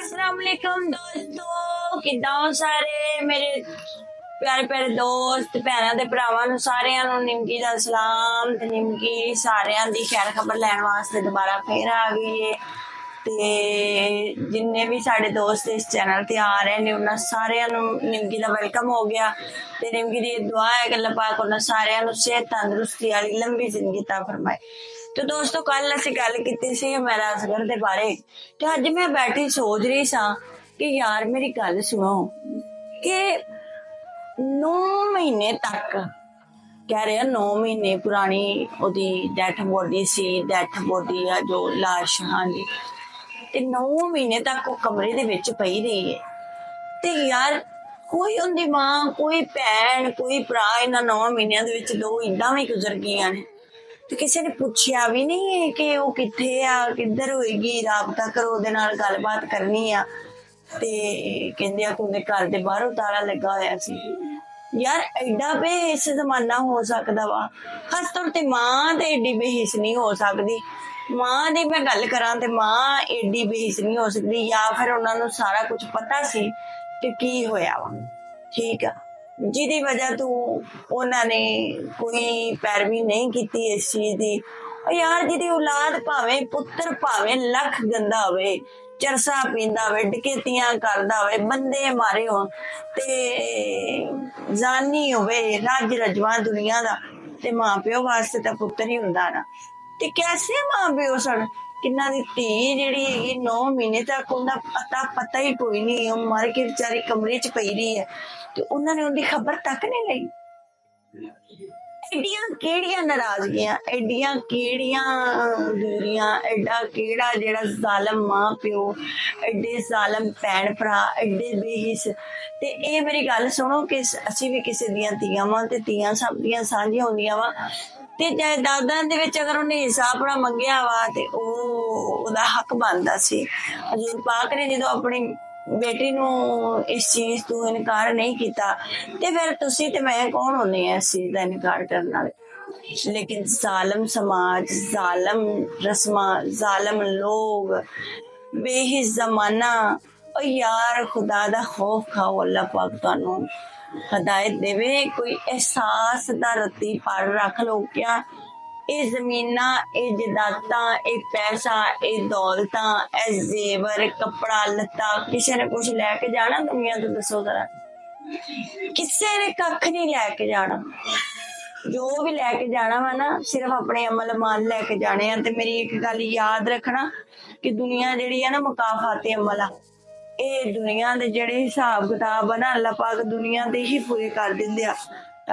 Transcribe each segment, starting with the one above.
अस्सलाम वालेकुम दोस्तों, किद्दां हो सारे मेरे प्यारे प्यारे दोस्त भैणां ते भरावां नूं सारियां नूं निमकी दा सलाम ते निमकी सारियां दी खैर खबर लैण वास्ते दोबारा फिर आ गई है। ते जिन्ने भी साढ़े दोस्त इस चैनल ते आ रहे ने उन्हां सारियां नूं निमकी दा वेलकम हो गया ते निमकी दी दुआ है कि अल्लाह पाक उन्हां सारियां नूं सेहत तंदुरुस्ती वाली लंबी जिंदगी अता फरमाए। तो दोस्तों कल असीं गल कीती सी मेरा असगर दे बारे ते अज मैं बैठी सोच रही सा कि यार मेरी गल सुनो कि 9 महीने तक कह रहे 9 महीने पुरानी ओदी डेथ बॉडी सी डेथ बॉडी है जो लाश हाँ जी ते 9 महीने तक वो कमरे दे विच पई रही है ते यार कोई उनदी मां कोई भैन कोई भरा इन्हां 9 महीनों दे विच दो इदां भी गुजर गईयां ने तो किसी ने पूछया भी नहीं है कि वो किथे आ किधर होएगी राबता करो ओदे नाल गलबात करनी आ ते कहंदे आ कि उनके घर दे बाहरों ताला लगा होया सी। यार एडा बेहिस जमाना हो सकदा वा खास तौर ते मां ते एडी बेहिस नहीं हो सकदी। मां दी मैं गल करां ते मां एडी बेहिस नहीं हो सकदी या फिर उन्हां नूं सारा कुछ पता सी कि की होया वा ठीक है जिहदी वजह तो उन्होंने कोई पैरवी नहीं की इस चीज की। यार जिहदी औलाद भावे पुत्र भावे लख गंदा होवे चरसा पींदा होवे डकैतियां करदा होवे बंदे मारे हो ते जानी होवे रज रजवा दुनिया दा ते मां प्यो वास्ते तां पुत्र ही हुंदा ना ते कैसे मां प्यो सन किन्ना दी धी जिहड़ी हैगी 9 महीने तक उनदा अता पता ही कोई नहीं मर के बेचारी कमरे च पई रही है ते उन्होंने उनकी खबर तक नहीं लई। एडियां केड़ियां नाराजगियां एडियां केड़ियां दूरियां एडा केड़ा जेड़ा जालम मां प्यो एडे जालम भैन भरा एडे बेहिस ते ए मेरी गल सुनो कि असीं भी किसी दियां धीआं वां ते धीआं सब दियां सांझियां हुंदियां वा ते जायदादां दे विच अगर उन्हें हिस्सा अपना मंगिया वा ते ओदा हक बनदा सी। हजूर पाक ने जदों अपनी बेटी नूं इस चीज तो इनकार नहीं किया ते फिर तुसी ते मैं कौन होने हैं इस चीज का इनकार करने वाले। लेकिन जालम समाज जालम रस्मां जालम लोग बेहिस जमाना और यार खुदा दा खौफ खाओ अल्लाह पाक तुहानू हदायत देवे कोई एहसास दा रत्ती पर रख लो क्या ए जमीना ए जदादा ए पैसा ए दौलता ए जेवर कपड़ा लत्ता किसी ने कुछ लैके जाना दुनिया तो दसो जरा किसी ने कख नहीं लैके जाना जो भी लैके जाना वा ना सिर्फ अपने अमल मान लैके जाने हैं। ते मेरी एक गल याद रखना कि दुनिया जिहड़ी है ना मुकाफाते अमल आ ए दुनिया दे जिहड़े हिसाब किताब है ना अल्लाह पाक दुनिया दे ही पूरे कर दिंदे आ।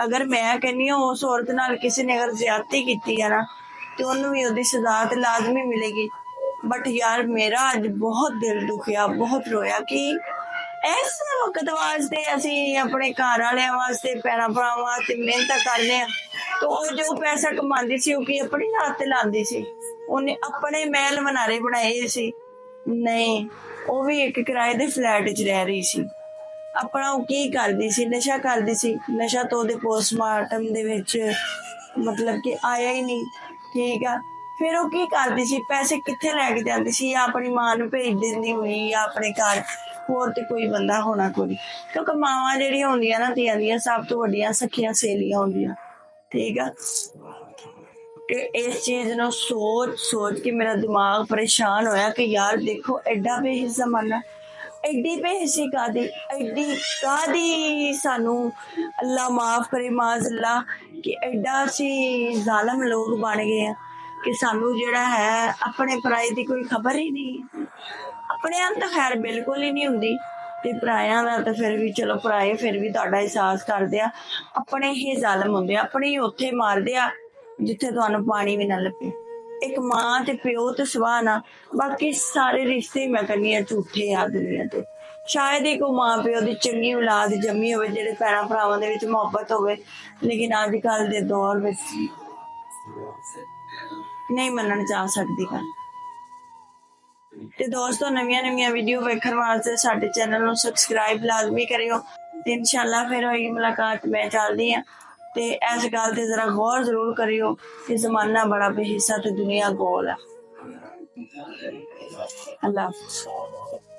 अगर मैं कहनी हूं उस औरत नाल किसी ने अगर ज्यादती की है ना तो उन्होंने भी ओदी सजा तो लाजमी मिलेगी। बट यार मेरा अज बहुत दिल दुखिया बहुत रोया कि इस वक्त वास्ते असी अपने घर वाले वास्ते भैन भरा वास्ते मेहनत करने तो जो पैसा कमांदी सी वो की अपनी रात लांदी सी उन्हें अपने महल मनारे बनाए सी नहीं वो भी एक किराए दे फ्लैट च रह रही सी अपना वो की करदी सी नशा करदी सी नशा तो ओदे पोस्टमार्टम दे विच मतलब कि आया ही नहीं ठीक है। फिर वो की करदी सी पैसे कित्थे लैके जांदी सी या अपनी मां नूं भेज दिंदी हुई या अपने घर होर ते कोई बंदा होना कोई क्योंकि मावां जिहड़ियां होंदियां ना धीआं दियां सब तो वड्डियां सखियां सहेलियां होंदियां ठीक है। कि इस चीज नूं सोच सोच के मेरा दिमाग परेशान होया कि यार देखो एडा बेहिस जमाना एडी बेहिसी कादी एडी कादी सानू अल्लाह माफ करे माज़अल्लाह कि एडा सी जालम लोग बन गए हैं कि सानू जेड़ा है अपने पराए दी कोई खबर ही नहीं अपने तो खैर बिल्कुल ही नहीं हुंदी ते पराया दा तो फिर भी चलो पराए फिर भी तुहाडा एहसास करदे आ अपने ही जालम हुंदे अपने ही उत्थे मारदे आ जिथे तुहानू पानी भी ना लभे। एक मां ते प्यो ते सुभाऽ ना बाकी सारे रिश्ते मैं कहनी झूठे आ दुनिया ते शायद ही कोई मां प्यो दी चंगी औलाद जम्मी होवे जेहड़े भैणां भरावां दे विच मुहब्बत होवे लेकिन अजकल दे दौर विच नहीं मनण जा सकदी गल। ते दोस्तों नवियां नवियां वीडियो वेखण वास्ते साडे चैनल नूं सबसक्राइब लाजमी करियो ते इंशाअल्लाह फिर होएगी मुलाकात मैं चलदी हां ते इस गल ते जरा गौर जरूर करियो कि जमाना बड़ा बेहिस्सा ते दुनिया गोल है। अल्लाह हाफिज़।